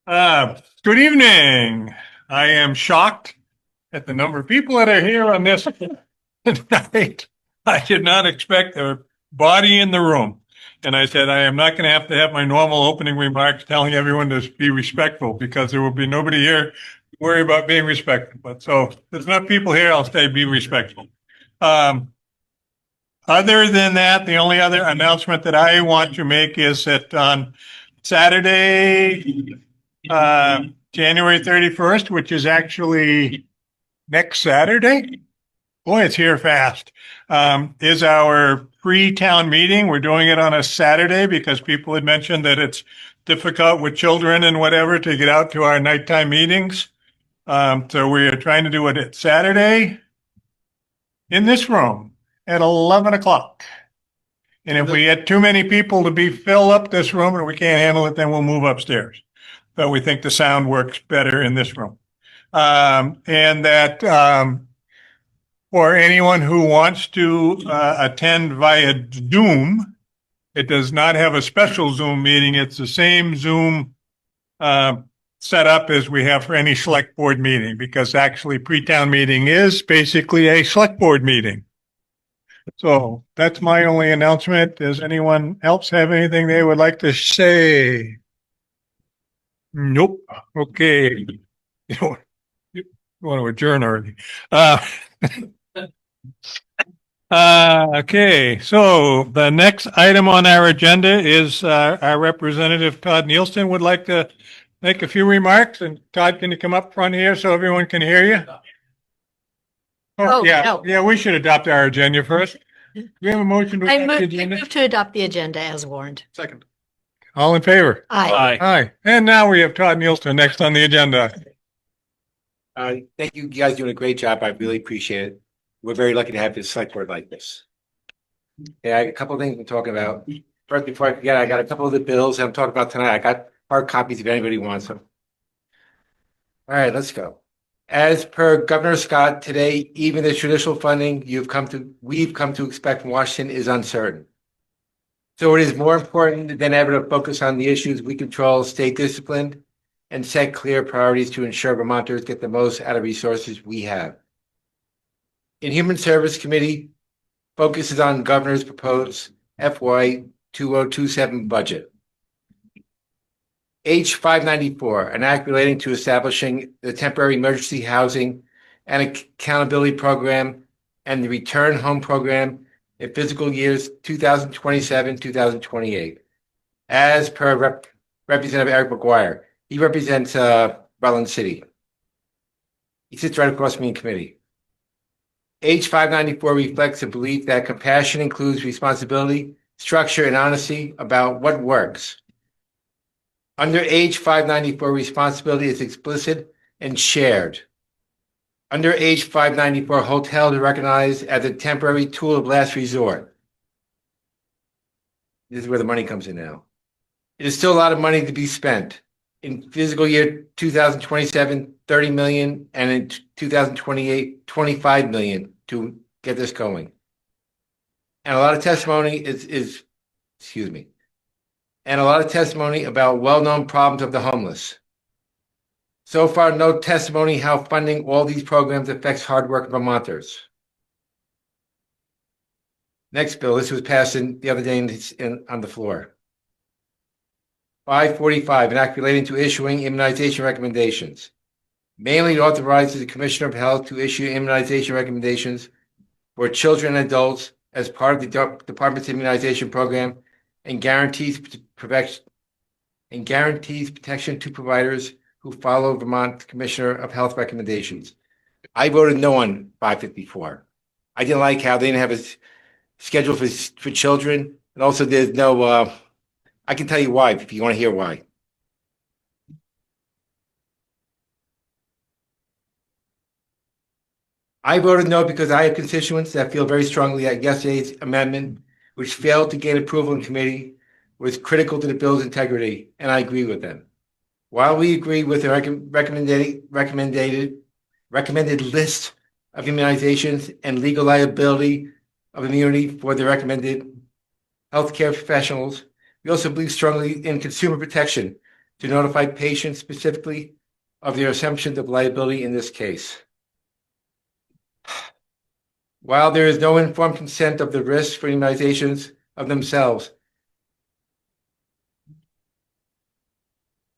Good evening. I am shocked at the number of people that are here on this night. I did not expect a body in the room. And I said, I am not going to have my normal opening remarks telling everyone to be respectful because there will be nobody here to worry about being respectful. But so there's enough people here, I'll stay be respectful. Other than that, the only other announcement that I want to make is that on Saturday, January 31st, which is actually next Saturday. Boy, it's here fast. Is our pre-town meeting. We're doing it on a Saturday because people had mentioned that it's difficult with children and whatever to get out to our nighttime meetings. So we are trying to do it at Saturday in this room at 11 o'clock. And if we get too many people to fill up this room and we can't handle it, then we'll move upstairs. But we think the sound works better in this room. And that for anyone who wants to attend via Zoom, it does not have a special Zoom meeting. It's the same Zoom setup as we have for any select board meeting, because actually pre-town meeting is basically a select board meeting. So that's my only announcement. Does anyone else have anything they would like to say? Nope. Okay. You want to adjourn already. Okay. So the next item on our agenda is our representative, Todd Nielsen, would like to make a few remarks. And Todd, can you come up front here so everyone can hear you? Yeah. No. Yeah, we should adopt our agenda first. Do we have a motion to adopt the agenda? I move to adopt the agenda as warned. Second. All in favor? Aye. Aye. And now we have Todd Nielsen next on the agenda. Thank you. You guys doing a great job. I really appreciate it. We're very lucky to have this select board like this. Yeah, I got a couple of things I'm talking about. First, before I forget, I got a couple of the bills I'm talking about tonight. I got hard copies if anybody wants them. All right, let's go. As per Governor Scott, today, even the traditional funding we've come to expect from Washington is uncertain. So it is more important than ever to focus on the issues we control, stay disciplined, and set clear priorities to ensure Vermonters get the most out of resources we have. In Human Service Committee, focuses on Governor's proposed FY 2027 budget. H594, an act relating to establishing the temporary emergency housing and accountability program and the return home program in fiscal years 2027-2028. As per Representative Eric McGuire, he represents Rutland City. He sits right across from me in committee. H594 reflects a belief that compassion includes responsibility, structure, and honesty about what works. Under H594, responsibility is explicit and shared. Under H594, hotels are recognized as a temporary tool of last resort. This is where the money comes in now. It is still a lot of money to be spent. In fiscal year 2027, $30 million, and in 2028, $25 million to get this going. And a lot of testimony and a lot of testimony about well-known problems of the homeless. So far, no testimony how funding all these programs affects hardworking Vermonters. Next bill, this was passed the other day on the floor. 545, an act relating to issuing immunization recommendations. Mainly, it authorizes the Commissioner of Health to issue immunization recommendations for children and adults as part of the Department's immunization program and guarantees protection to providers who follow Vermont Commissioner of Health recommendations. I voted no on 554. I didn't like how they didn't have a schedule for children, and also there's no. I can tell you why if you want to hear why. I voted no because I have constituents that feel very strongly that yesterday's amendment, which failed to gain approval in committee, was critical to the bill's integrity, and I agree with them. While we agree with the recommended list of immunizations and legal liability of immunity for the recommended healthcare professionals, we also believe strongly in consumer protection to notify patients specifically of their assumptions of liability in this case. While there is no informed consent of the risks for immunizations of themselves,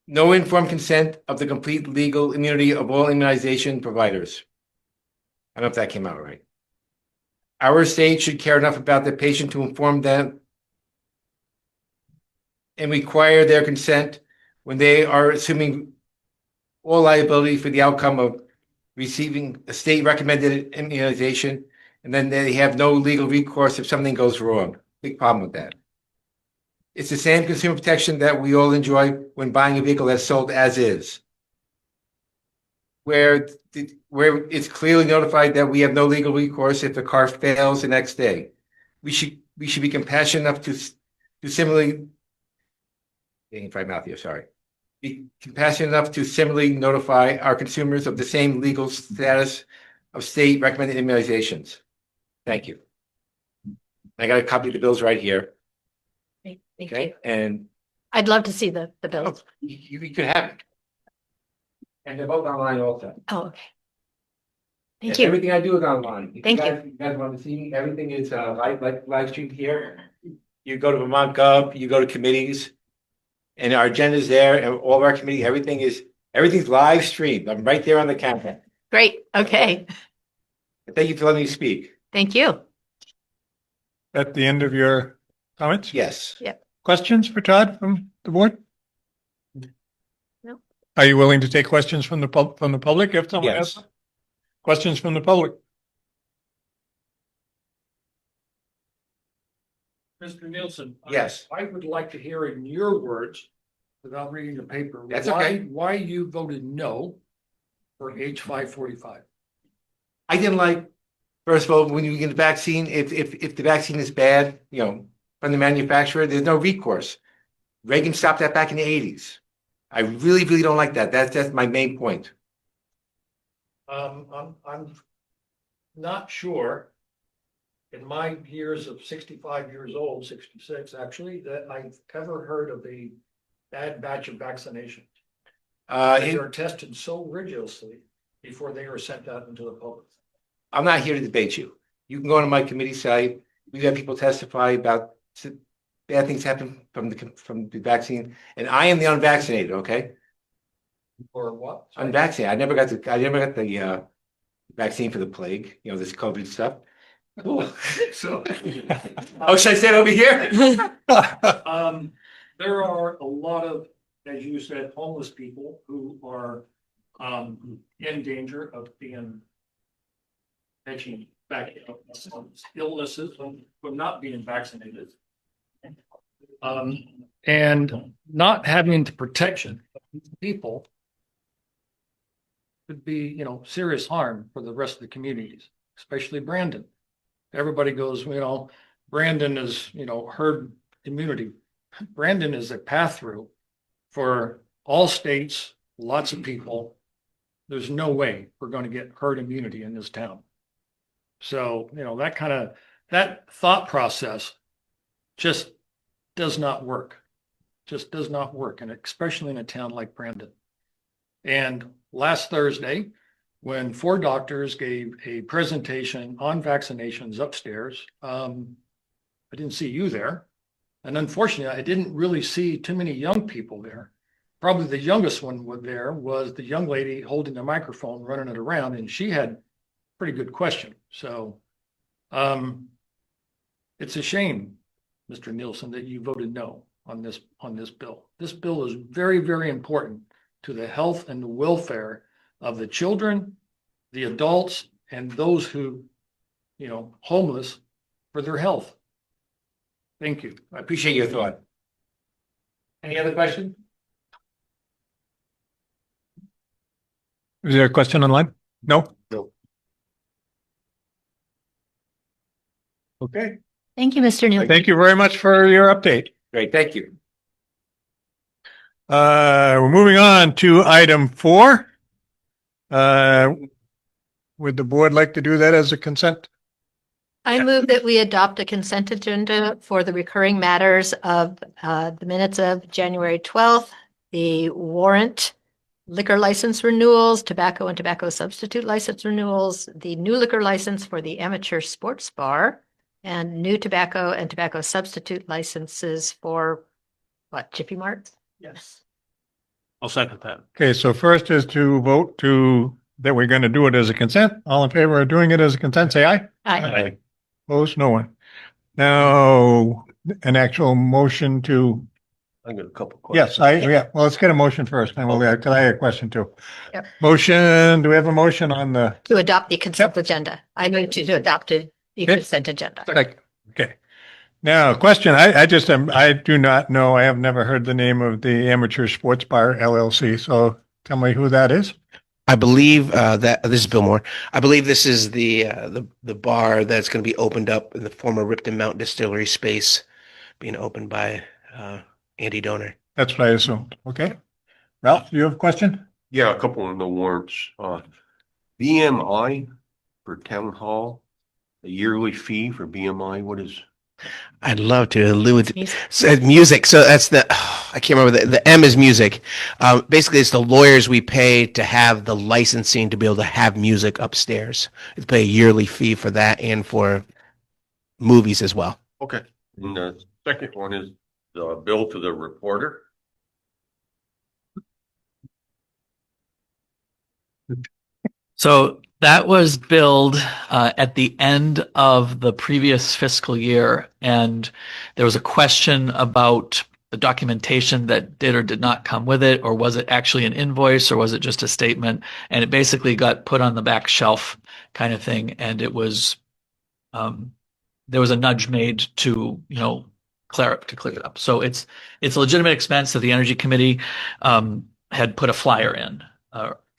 no informed consent of the complete legal immunity of all immunization providers. I don't know if that came out right. Our state should care enough about the patient to inform them and require their consent when they are assuming all liability for the outcome of receiving a state recommended immunization, and then they have no legal recourse if something goes wrong. Big problem with that. It's the same consumer protection that we all enjoy when buying a vehicle that's sold as is, where it's clearly notified that we have no legal recourse if the car fails the next day. We should be compassionate enough to similarly, getting my mouth here, sorry. Be compassionate enough to similarly notify our consumers of the same legal status of state recommended immunizations. Thank you. I got a copy of the bills right here. Thank Okay, you. and I'd love to see the bills. you could have it. And they're both online also. Oh, okay. Thank And you. everything I do is online. If Thank you guys want to see me, everything is live streamed here. You go to Vermont Gov, you go to committees, and our agenda's there, and all of our committee, everything's live streamed. I'm right there on the camera. Great. Okay. Thank you for letting me speak. Thank you. At the end of your comments? Yes. Questions for Todd from the board? No. Are you willing to take questions from the public if someone has Yes. some? Questions from the public? Mr. Nielsen. Yes. I would like to hear in your words, without reading the paper. That's why- okay. Why you voted no for H 545. I didn't like, first of all, when you get the vaccine, if the vaccine is bad, from the manufacturer, there's no recourse. Reagan stopped that back in the 80s. I really, really don't like that. That's my main point. I'm not sure. In my years of 65 years old, 66 actually, that I've ever heard of a bad batch of vaccinations. They are tested so rigorously before they are sent out into the public. I'm not here to debate you. You can go on my committee site. We've had people testify about bad things happen from the vaccine, and I am the unvaccinated. Okay, Or what? unvaccinated. I never got the vaccine for the plague. This COVID stuff. So, oh, should I say it over here? There are a lot of, as you said, homeless people who are in danger of being catching back illnesses from not being vaccinated. And not having the protection of these people could be, serious harm for the rest of the communities, especially Brandon. Everybody goes, Brandon is, herd immunity. Brandon is a path through for all states, lots of people. There's no way we're going to get herd immunity in this town. So, that thought process just does not work. Just does not work. And especially in a town like Brandon. And last Thursday, when 4 doctors gave a presentation on vaccinations upstairs, I didn't see you there. And unfortunately, I didn't really see too many young people there. Probably the youngest one there was the young lady holding the microphone, running it around, and she had a pretty good question. So it's a shame, Mr. Nielsen, that you voted no on this bill. This bill is very, very important to the health and the welfare of the children, the adults, and those who, homeless for their health. Thank you. I appreciate your thought. Any other question? Is there a question online? No? No. Okay. Thank you, Mr. Nielsen. Thank you very much for your update. Great, thank you. We're moving on to item 4. Would the board like to do that as a consent? I move that we adopt a consent agenda for the recurring matters of the minutes of January 12th, the Warrant liquor license renewals, tobacco and tobacco substitute license renewals, the new liquor license for the amateur sports bar, and new tobacco and tobacco substitute licenses for what, Jiffy Mart? Yes. I'll second that. Okay, so first is to vote that we're going to do it as a consent. All in favor of doing it as a consent, say aye. Aye. Opposed, no one. Now, an actual motion to, I got a couple questions. yeah, well, let's get a motion first, and because I had a question too. Yep. Motion, do we have a motion on the, To adopt the consent agenda. I move to adopt the consent agenda. okay. Now, question, I do not know, I have never heard the name of the Amateur Sports Bar LLC, so tell me who that is. I believe that this is Bill Moore. I believe this is the bar that's going to be opened up in the former Ripton Mountain Distillery space, being opened by Andy Donor. That's what I assumed. Okay. Ralph, do you have a question? Yeah, a couple of the warrants. BMI for town hall, a yearly fee for BMI, what is? I'd love to allude Music. said music. So that's I can't remember the M is music. Basically, it's the lawyers we pay to have the licensing to be able to have music upstairs. It's pay a yearly fee for that and for movies as well. Okay. And the second one is the bill to the reporter. So that was billed at the end of the previous fiscal year, and there was a question about the documentation that did or did not come with it, or was it actually an invoice, or was it just a statement? And it basically got put on the back shelf kind of thing, and it was there was a nudge made to clear it up. So it's a legitimate expense that the Energy Committee had put a flyer in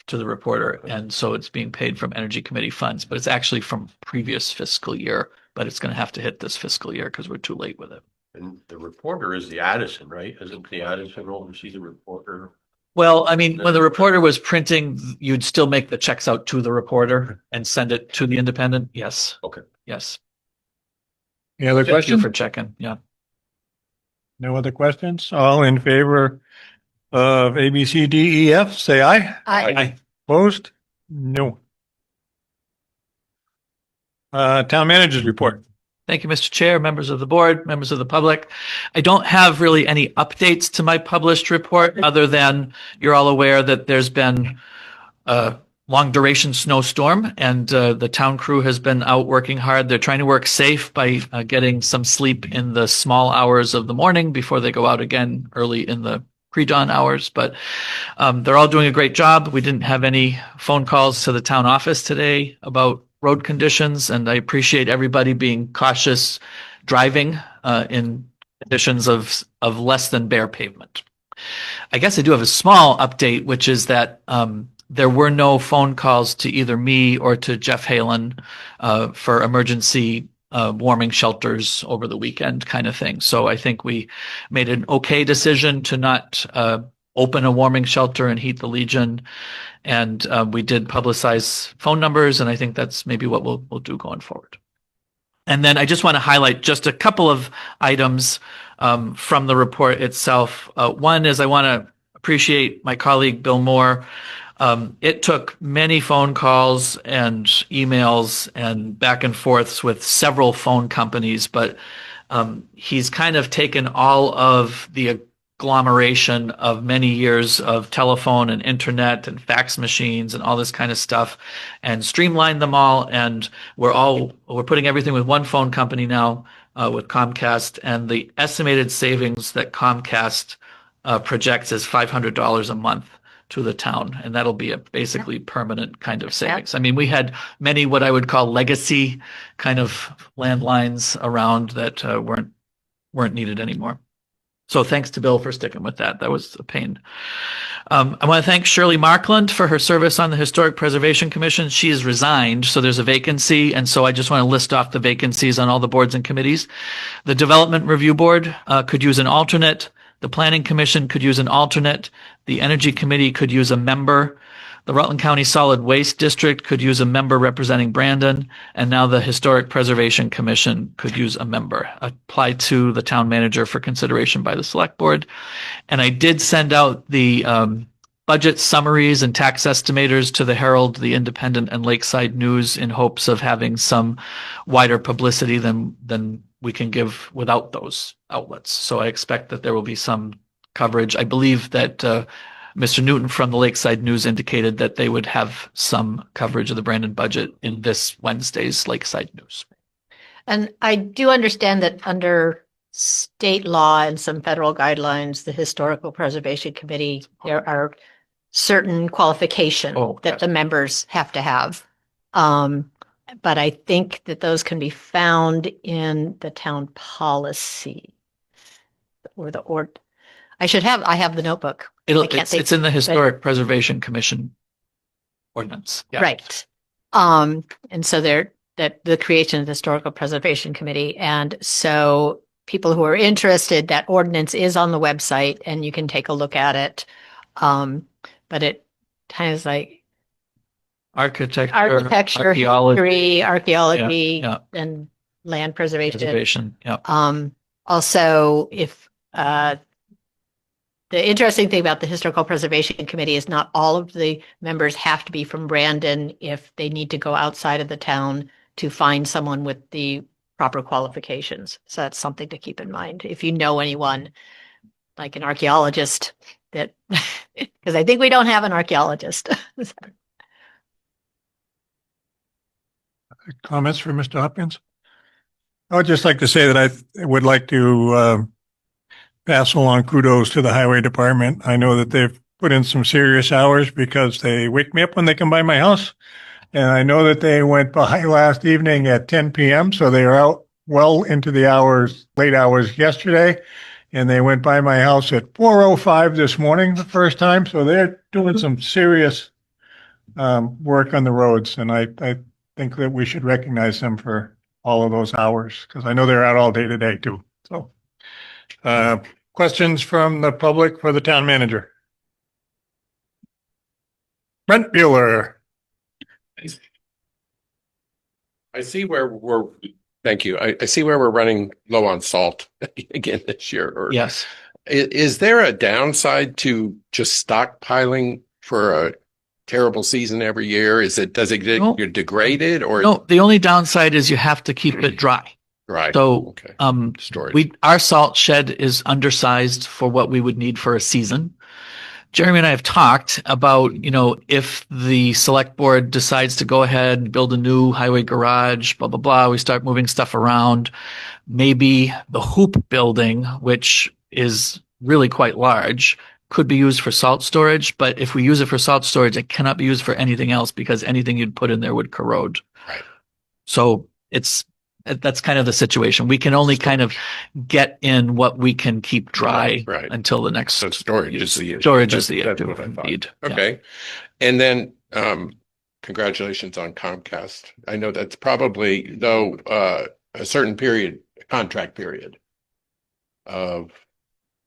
to the reporter, and so it's being paid from Energy Committee funds, but it's actually from previous fiscal year, but it's going to have to hit this fiscal year because we're too late with it. And the reporter is the Addison, right? Isn't the Addison oversees the reporter? Well, I mean, when the reporter was printing, you'd still make the checks out to the reporter and send it to the Independent. Yes. Okay. Yes. Any other Thank you questions? for checking. Yeah. No other questions? All in favor of A, B, C, D, E, F, say aye. Aye. Opposed? No. Town managers report. Thank you, Mr. Chair, members of the board, members of the public. I don't have really any updates to my published report other than you're all aware that there's been a long duration snowstorm and the town crew has been out working hard. They're trying to work safe by getting some sleep in the small hours of the morning before they go out again early in the pre-dawn hours, but they're all doing a great job. We didn't have any phone calls to the town office today about road conditions, and I appreciate everybody being cautious driving in conditions of less than bare pavement. I guess I do have a small update, which is that there were no phone calls to either me or to Jeff Halen for emergency warming shelters over the weekend kind of thing. So I think we made an okay decision to not open a warming shelter and heat the Legion. And we did publicize phone numbers, and I think that's maybe what we'll do going forward. And then I just want to highlight just a couple of items from the report itself. One is I want to appreciate my colleague Bill Moore. It took many phone calls and emails and back and forths with several phone companies, but he's kind of taken all of the agglomeration of many years of telephone and internet and fax machines and all this kind of stuff and streamlined them all. And we're putting everything with one phone company now with Comcast, and the estimated savings that Comcast projects is $500 a month to the town, and that'll be a basically permanent kind of savings. I mean, we had many what I would call legacy kind of landlines around that weren't needed anymore. So thanks to Bill for sticking with that. That was a pain. I want to thank Shirley Markland for her service on the Historic Preservation Commission. She has resigned, so there's a vacancy, and so I just want to list off the vacancies on all the boards and committees. The Development Review Board could use an alternate. The Planning Commission could use an alternate. The Energy Committee could use a member. The Rutland County Solid Waste District could use a member representing Brandon, and now the Historic Preservation Commission could use a member. Apply to the town manager for consideration by the select board. And I did send out the budget summaries and tax estimators to the Herald, the Independent, and Lakeside News in hopes of having some wider publicity than we can give without those outlets. So I expect that there will be some coverage. I believe that Mr. Newton from the Lakeside News indicated that they would have some coverage of the Brandon budget in this Wednesday's Lakeside News. And I do understand that under state law and some federal guidelines, the Historical Preservation Committee, there are certain qualifications that the members have to have. But I think that those can be found in the town policy or I have the notebook. It's in the Historic Preservation Commission ordinance. Yeah. Right. And so that the creation of the Historical Preservation Committee. And so people who are interested, that ordinance is on the website and you can take a look at it. But it kind of is like Architecture, archaeology, yeah. and land preservation. Yeah. Also, if the interesting thing about the Historical Preservation Committee is not all of the members have to be from Brandon if they need to go outside of the town to find someone with the proper qualifications. So that's something to keep in mind. If you know anyone, like an archaeologist, that because I think we don't have an archaeologist. Comments for Mr. Hopkins? I would just like to say that I would like to pass along kudos to the highway department. I know that they've put in some serious hours because they wake me up when they come by my house. And I know that they went by last evening at 10 p.m. So they are out well into the late hours yesterday. And they went by my house at 4:05 this morning, the first time. So they're doing some serious work on the roads. And I think that we should recognize them for all of those hours because I know they're out all day today too. So questions from the public for the town manager? Brent Bueller. I see where thank you. I see where we're running low on salt again this year. Yes. Is there a downside to just stockpiling for a terrible season every year? Does it get No. you're degraded or No, the only downside is you have to keep it dry. right? So, Okay. our Storage. salt shed is undersized for what we would need for a season. Jeremy and I have talked about, if the select board decides to go ahead and build a new highway garage, blah, blah, blah, we start moving stuff around. Maybe the hoop building, which is really quite large, could be used for salt storage. But if we use it for salt storage, it cannot be used for anything else because anything you'd put in there would corrode. Right. So that's kind of the situation. We can only kind of get in what we can keep dry Right. until the next. So storage is the issue. Storage is the That's issue, what I thought. indeed. Yeah. Okay. And then congratulations on Comcast. I know that's probably though a certain period, contract period of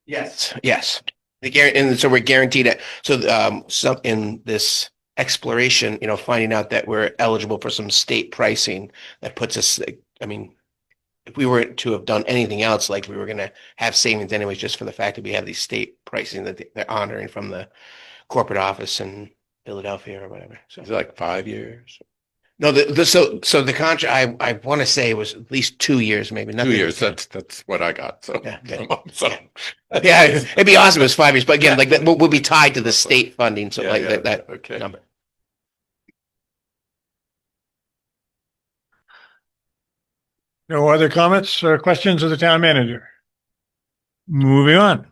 Yes. And so we're guaranteed it. So some in this exploration, finding out that we're eligible for some state pricing that puts us, if we were to have done anything else, like we were going to have savings anyways, just for the fact that we have these state pricing that they're honoring from the corporate office in Philadelphia or whatever. So is it like 5 years? no, so the contract I want to say was at least 2 years, maybe not 2 years. That's what I got. So, Yeah, okay. so yeah, it'd be awesome if it was 5 years, but again, like that we'll be tied to the state funding, so that okay. number. No other comments or questions of the town manager? Moving on.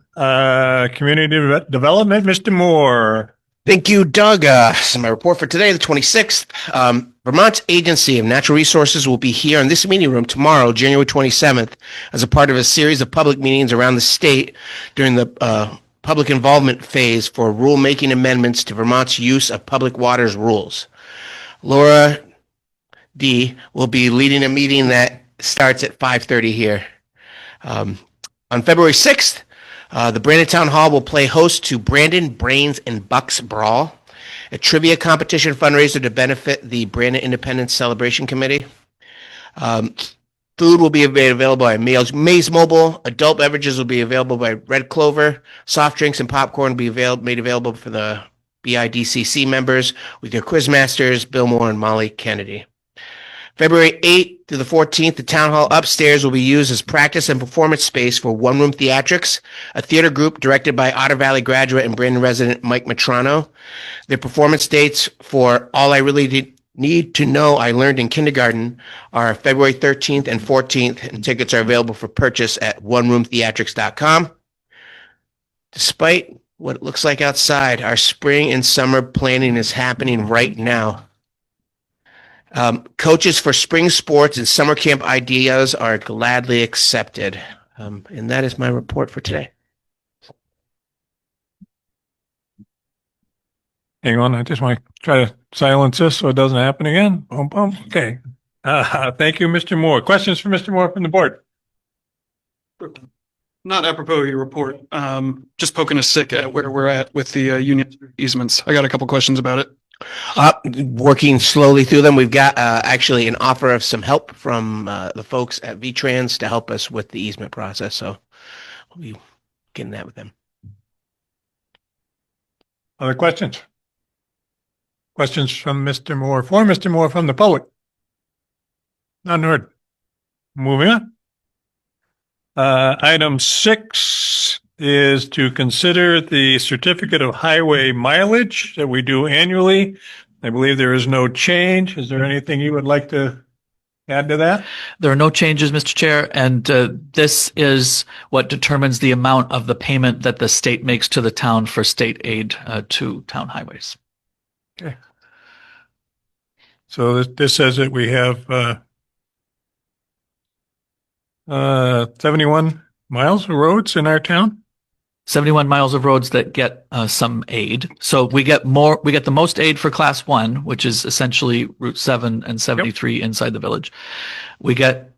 Community development, Mr. Moore. Thank you, Doug. So my report for today, the 26th. Vermont's Agency of Natural Resources will be here in this meeting room tomorrow, January 27th, as a part of a series of public meetings around the state during the public involvement phase for rulemaking amendments to Vermont's use of public waters rules. Laura D. will be leading a meeting that starts at 5:30 here. On February 6th, the Brandon Town Hall will play host to Brandon Brains and Bucks Brawl. a trivia competition fundraiser to benefit the Brandon Independence Celebration Committee. Food will be available by Maze Mobile. Adult beverages will be available by Red Clover. Soft drinks and popcorn will be made available for the BIDCC members with your quizmasters, Bill Moore and Molly Kennedy. February 8th through the 14th, the town hall upstairs will be used as practice and performance space for One Room Theatrics, a theater group directed by Otter Valley graduate and Brandon resident Mike Matrano. Their performance dates for All I Really Need to Know I Learned in Kindergarten are February 13th and 14th, and tickets are available for purchase at oneroomtheatrics.com. Despite what it looks like outside, our spring and summer planning is happening right now. Coaches for spring sports and summer camp ideas are gladly accepted. And that is my report for today. Hang on, I just want to try to silence this so it doesn't happen again. Boom, boom. Okay. Thank you, Mr. Moore. Questions for Mr. Moore from the board? Not apropos of your report, just poking a stick at where we're at with the union easements. I got a couple questions about it. Working slowly through them. We've got actually an offer of some help from the folks at VTrans to help us with the easement process. So we'll be getting that with them. Other questions? Questions from Mr. Moore for Mr. Moore from the public? None heard. Moving on. Item 6 is to consider the certificate of highway mileage that we do annually. I believe there is no change. Is there anything you would like to add to that? There are no changes, Mr. Chair, and this is what determines the amount of the payment that the state makes to the town for state aid to town highways. Okay. So this says that we have 71 miles of roads in our town. 71 miles of roads that get some aid. So we get the most aid for class 1, which is essentially Route 7 and 73 inside the village. We get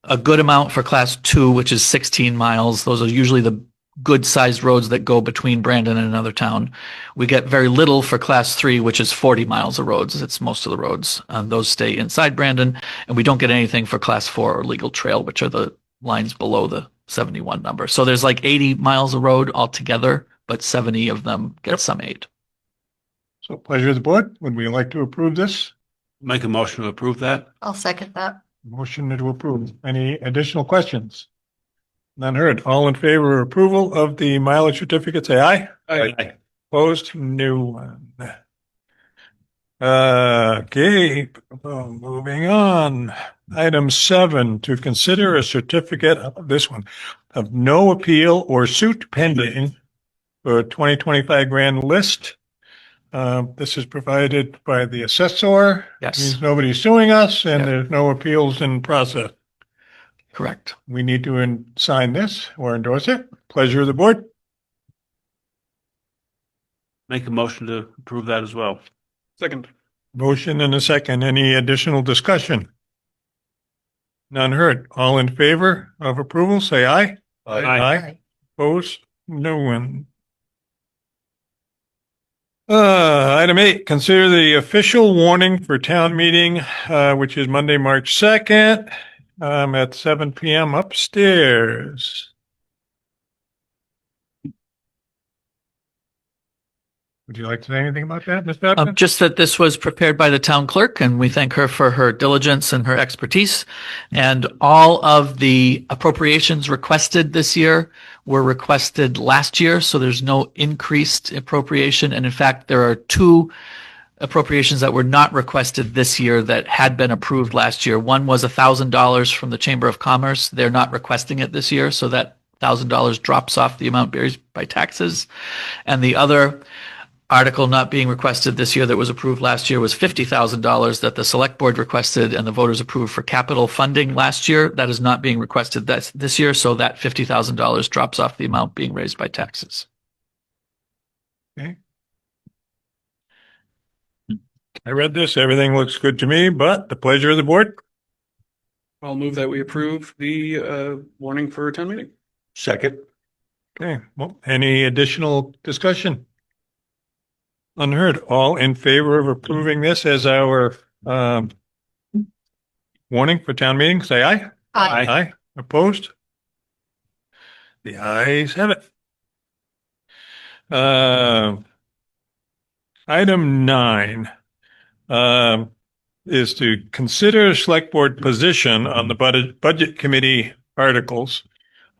a good amount for class 2, which is 16 miles. Those are usually the good sized roads that go between Brandon and another town. We get very little for class 3, which is 40 miles of roads. It's most of the roads. Those stay inside Brandon, and we don't get anything for class 4 or legal trail, which are the lines below the 71 number. So there's like 80 miles of road altogether, but 70 of them get some aid. So pleasure of the board. Would we like to approve this? Make a motion to approve that. I'll second that. Motion to approve. Any additional questions? None heard. All in favor of approval of the mileage certificate, say aye. Aye. Opposed? No. Okay, moving on. Item 7, to consider a certificate of this one of no appeal or suit pending for 2025 grand list. This is provided by the assessor. Yes. Means nobody's suing us and Yep. there's no appeals in process. Correct. We need to sign this or endorse it. Pleasure of the board. Make a motion to approve that as well. Second. Motion and a second. Any additional discussion? None heard. All in favor of approval, say aye. Aye. Opposed? No one. Item 8, consider the official warning for town meeting, which is Monday, March 2nd, at 7 p.m. upstairs. Would you like to say anything about that, Ms. Babcock? Just that this was prepared by the town clerk, and we thank her for her diligence and her expertise. And all of the appropriations requested this year were requested last year, so there's no increased appropriation. And in fact, there are 2 appropriations that were not requested this year that had been approved last year. One was $1,000 from the Chamber of Commerce. They're not requesting it this year, so that $1,000 drops off the amount buried by taxes. And the other article not being requested this year that was approved last year was $50,000 that the Selectboard requested and the voters approved for capital funding last year. That is not being requested this year, so that $50,000 drops off the amount being raised by taxes. Okay. I read this. Everything looks good to me, but the pleasure of the board. I'll move that we approve the warning for town meeting. Second. Okay. Well, any additional discussion? Unheard. All in favor of approving this as our warning for town meeting, say aye. Aye. Aye. Opposed? The ayes have it. Item 9 is to consider select board position on the budget committee articles.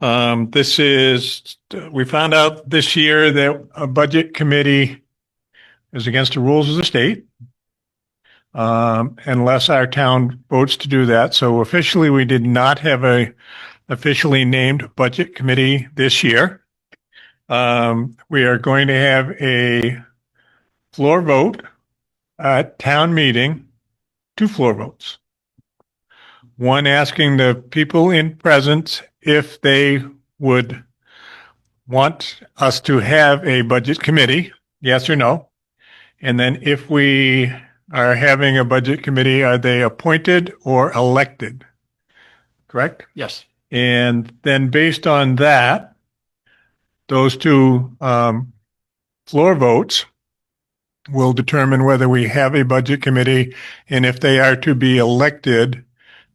This is, we found out this year that a budget committee is against the rules of the state, unless our town votes to do that. So officially, we did not have a officially named budget committee this year. We are going to have a floor vote at town meeting, 2 floor votes. One asking the people in presence if they would want us to have a budget committee, yes or no. And then if we are having a budget committee, are they appointed or elected? Correct? Yes. And then based on that, those 2 floor votes will determine whether we have a budget committee. And if they are to be elected,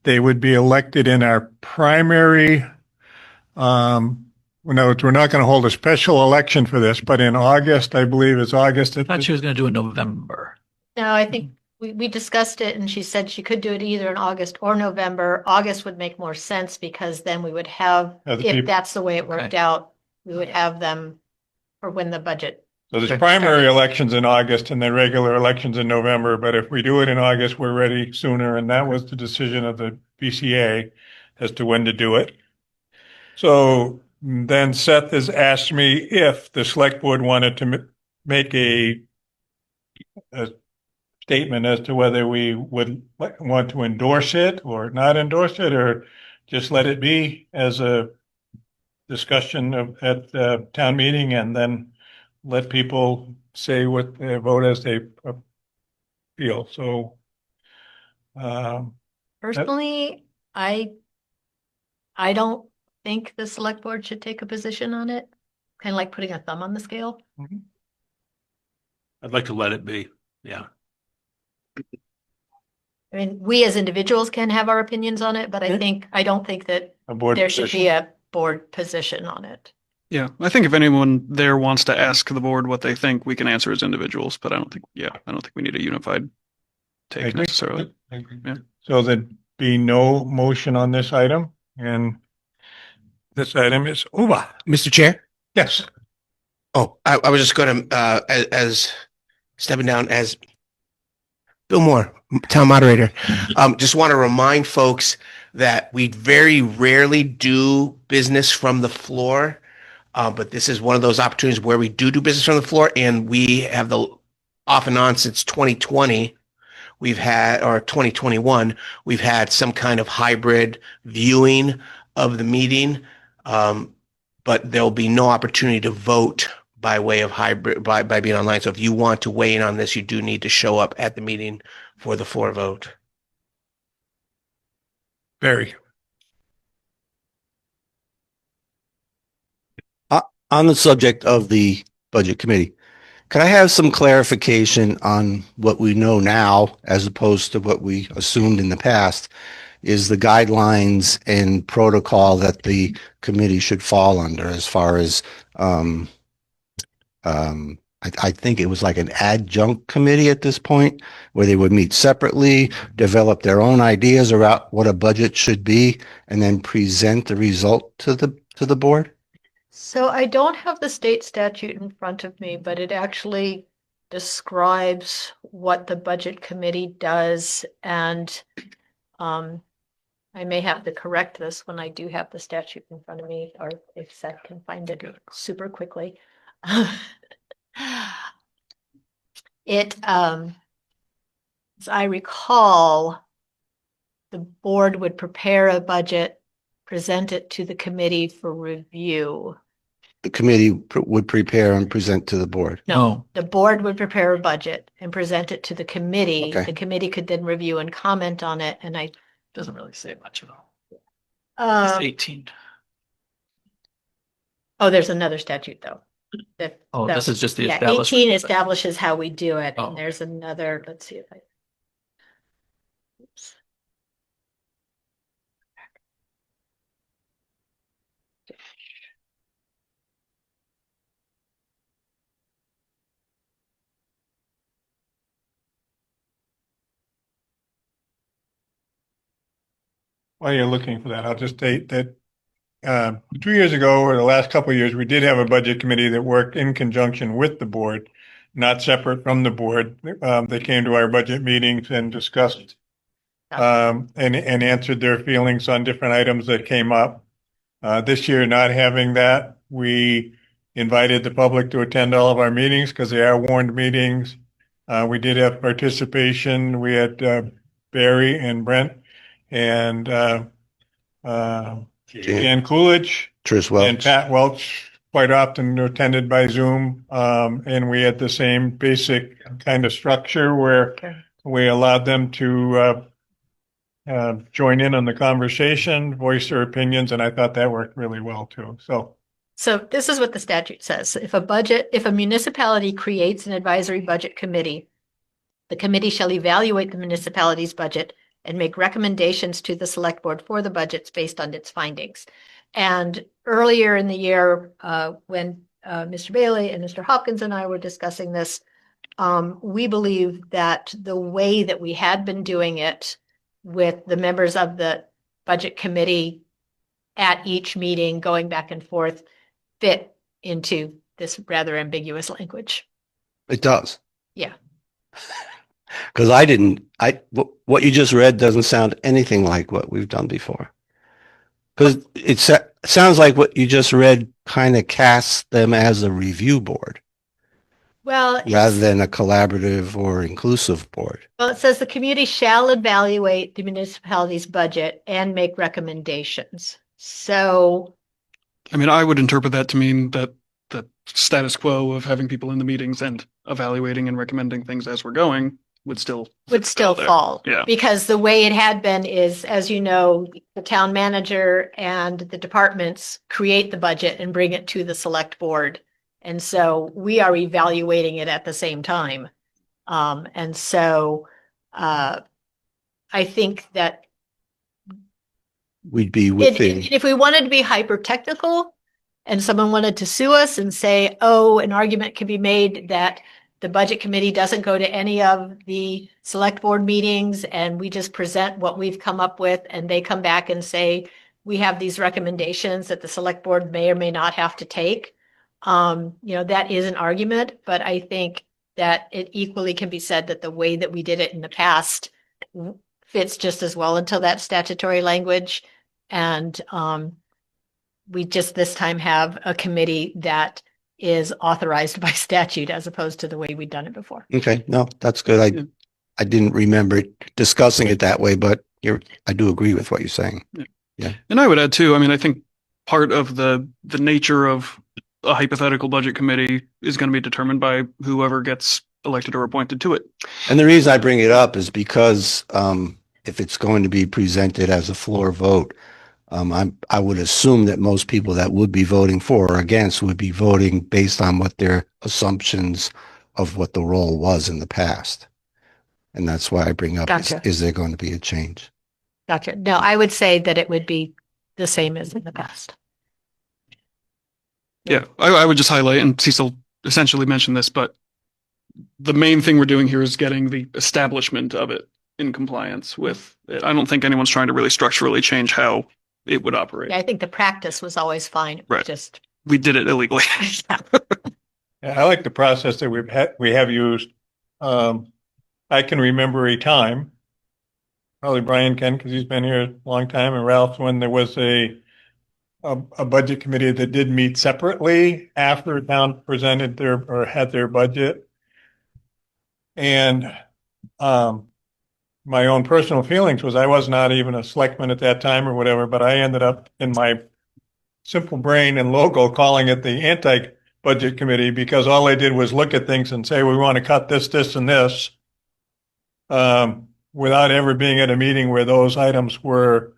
they would be elected in our primary. In other words, we're not going to hold a special election for this, but in August, I believe it's August. I thought she was going to do it in November. No, I think we discussed it and she said she could do it either in August or November. August would make more sense because then we would have, Other if people. that's the way it worked Okay. out, we would have them for when the budget. So there's Okay. primary elections in August and then regular elections in November. But if we do it in August, we're ready sooner. And that was the decision of the BCA as to when to do it. So then Seth has asked me if the select board wanted to make a statement as to whether we would want to endorse it or not endorse it, or just let it be as a discussion at the town meeting and then let people say what they vote as they feel. So, Personally, I don't think the select board should take a position on it. Kind of like putting a thumb on the scale. I'd like to let it be. Yeah. I mean, we as individuals can have our opinions on it, but Yeah. I don't think that a board there should position. be a board position on it. Yeah, I think if anyone there wants to ask the board what they think, we can answer as individuals, but I don't think we need a unified I take agree. necessarily. I agree. Yeah. So there'd be no motion on this item, and this item is over. Mr. Chair? Yes. Oh, I was just going to, as stepping down as Bill Moore, town moderator. Just want to remind folks that we very rarely do business from the floor. But this is one of those opportunities where we do business from the floor, and we have off and on since 2020, or 2021, we've had some kind of hybrid viewing of the meeting. But there'll be no opportunity to vote by way of hybrid, by being online. So if you want to weigh in on this, you do need to show up at the meeting for the floor vote. Very. On the subject of the budget committee, could I have some clarification on what we know now as opposed to what we assumed in the past is the guidelines and protocol that the committee should fall under as far as I think it was like an adjunct committee at this point where they would meet separately, develop their own ideas about what a budget should be, and then present the result to the board? So I don't have the state statute in front of me, but it actually describes what the budget committee does. And I may have to correct this when I do have the statute in front of me, or if Seth can find it super quickly. It, as I recall, the board would prepare a budget, present it to the committee for review. The committee would prepare and present to the board. No. The board would prepare a budget and present it to the committee. Okay. The committee could then review and comment on it, and Doesn't really say much at all. It's 18. oh, there's another statute though. Oh, this is just the Yeah, establishment. 18 establishes how we do it. Oh. And there's another, let's see if I. Oops. While you're looking for that, I'll just state that 2 years ago, or the last couple of years, we did have a budget committee that worked in conjunction with the board, not separate from the board. They came to our budget meetings and discussed and answered their feelings on different items that came up. This year, not having that, we invited the public to attend all of our meetings because they are warned meetings. We did have participation. We had Barry and Brent and Jan Coolidge Tris and Welch. Pat Welch quite often attended by Zoom. And we had the same basic kind of structure where we allowed them to join in on the conversation, voice their opinions, and I thought that worked really well too. So this is what the statute says. If a municipality creates an advisory budget committee, the committee shall evaluate the municipality's budget and make recommendations to the select board for the budgets based on its findings. And earlier in the year, when Mr. Bailey and Mr. Hopkins and I were discussing this, we believe that the way that we had been doing it with the members of the budget committee at each meeting going back and forth fit into this rather ambiguous language. It does. Yeah. Because what you just read doesn't sound anything like what we've done before. Because it sounds like what you just read kind of casts them as a review board Well, rather than a collaborative or inclusive board. well, it says the committee shall evaluate the municipality's budget and make recommendations. So, I mean, I would interpret that to mean that the status quo of having people in the meetings and evaluating and recommending things as we're going would still would fall. Yeah. Because the way it had been is, as you know, the town manager and the departments create the budget and bring it to the select board. And so we are evaluating it at the same time. And so I think that We'd be within. if we wanted to be hyper technical and someone wanted to sue us and say, oh, an argument can be made that the budget committee doesn't go to any of the select board meetings and we just present what we've come up with and they come back and say, we have these recommendations that the select board may or may not have to take. That is an argument, but I think that it equally can be said that the way that we did it in the past fits just as well into that statutory language. And we just this time have a committee that is authorized by statute as opposed to the way we'd done it before. Okay, no, that's good. I didn't remember discussing it that way, but I do agree with what you're saying. Yeah. And I would add too, I mean, I think part of the nature of a hypothetical budget committee is going to be determined by whoever gets elected or appointed to it. And the reason I bring it up is because if it's going to be presented as a floor vote, I would assume that most people that would be voting for or against would be voting based on what their assumptions of what the role was in the past. And that's why I bring up, Gotcha. is there going to be a change? Gotcha. No, I would say that it would be the same as in the past. Yeah, I would just highlight, and Cecil essentially mentioned this, but the main thing we're doing here is getting the establishment of it in compliance with it. I don't think anyone's trying to really structurally change how it would operate. Yeah, I think the practice was always fine. It was Right. just We did it illegally. Yeah, I like the process that we have used. I can remember a time, probably Brian can, because he's been here a long time, and Ralph, when there was a budget committee that did meet separately after town presented had their budget. And my own personal feelings was I was not even a selectman at that time or whatever, but I ended up in my simple brain and logo calling it the anti-budget committee because all they did was look at things and say, we want to cut this, this, and this, without ever being at a meeting where those items were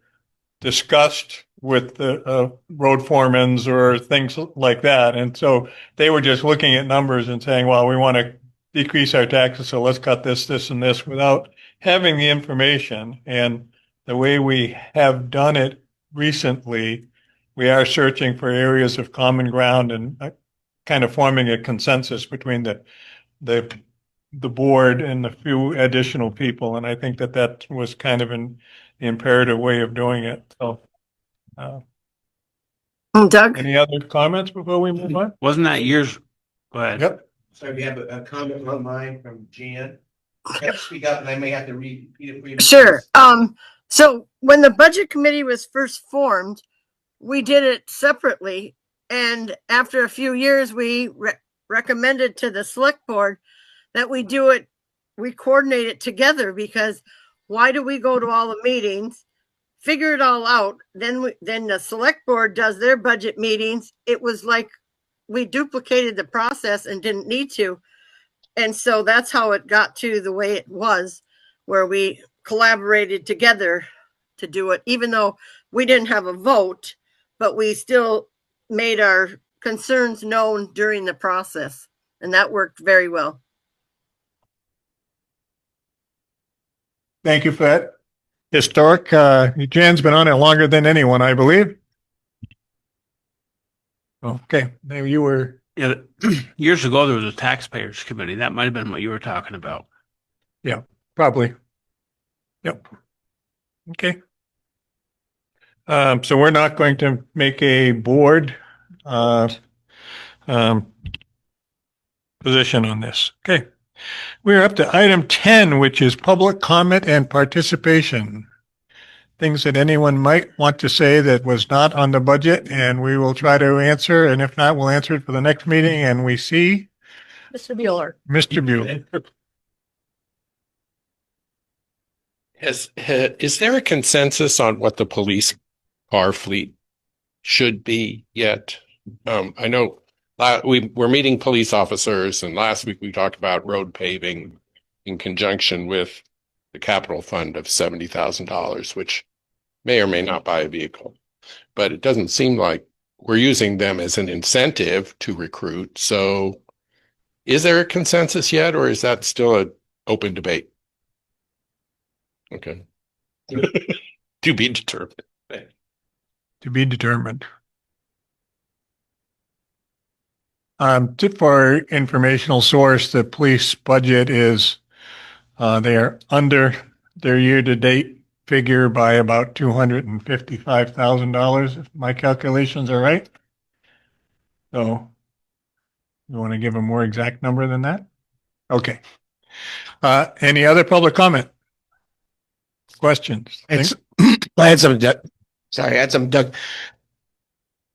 discussed with the road foremans or things like that. And so they were just looking at numbers and saying, well, we want to decrease our taxes, so let's cut this, this, and this without having the information. And the way we have done it recently, we are searching for areas of common ground and kind of forming a consensus between the board and the few additional people. And I think that was kind of the imperative way of doing it. So, Doug? any other comments before we move on? Wasn't that years? Go ahead. Yep. So we have a comment online from Jan. Speak up and I may have to repeat it for you. Sure. So when the budget committee was first formed, we did it separately. And after a few years, we recommended to the select board that we coordinate it together, because why do we go to all the meetings, figure it all out? Then the select board does their budget meetings. It was like we duplicated the process and didn't need to. And so that's how it got to the way it was, where we collaborated together to do it, even though we didn't have a vote, but we still made our concerns known during the process. And that worked very well. Thank you for that. Historic, Jan's been on it longer than anyone, I believe. Okay, maybe you were. Yeah, years ago, there was a taxpayers committee. That might have been what you were talking about. Yeah, probably. Yep. Okay. So we're not going to make a board position on this. Okay. We're up to item 10, which is public comment and participation. Things that anyone might want to say that was not on the budget, and we will try to answer. And if not, we'll answer it for the next meeting. And we see Mr. Bueller. Mr. Bueller. Is there a consensus on what the police car fleet should be yet? I know we're meeting police officers, and last week we talked about road paving in conjunction with the capital fund of $70,000, which may or may not buy a vehicle. But it doesn't seem like we're using them as an incentive to recruit. So is there a consensus yet, or is that still an open debate? Okay. To be determined. To be determined. For informational source, the police budget is, they are under their year-to-date figure by about $255,000, if my calculations are right. So you want to give a more exact number than that? Okay. Any other public comment? Questions? I had some, Doug.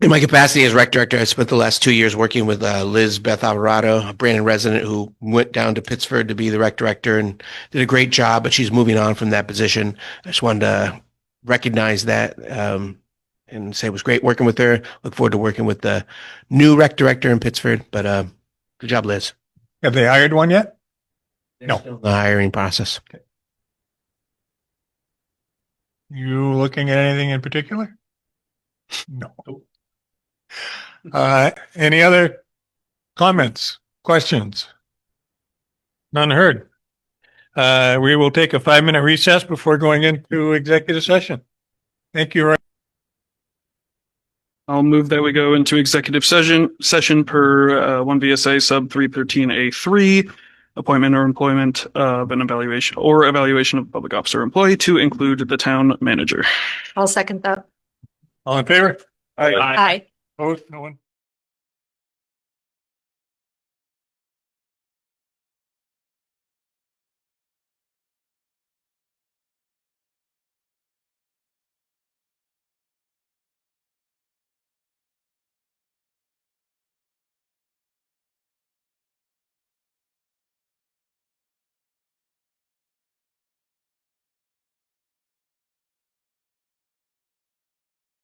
In my capacity as rec director, I spent the last 2 years working with Liz Beth Alvarado, a Brandon resident who went down to Pittsford to be the rec director and did a great job, but she's moving on from that position. I just wanted to recognize that and say it was great working with her. Look forward to working with the new rec director in Pittsford, but good job, Liz. Have they hired one yet? No. Still in the hiring process. Okay. You looking at anything in particular? No. Any other comments, questions? None heard. We will take a 5-minute recess before going into executive session. Thank you. I'll move that we go into executive session per 1 VSA sub 313A3, appointment or employment of an evaluation of public officer or employee to include the town manager. I'll second that. All in favor? Aye. Aye. Opposed? No one?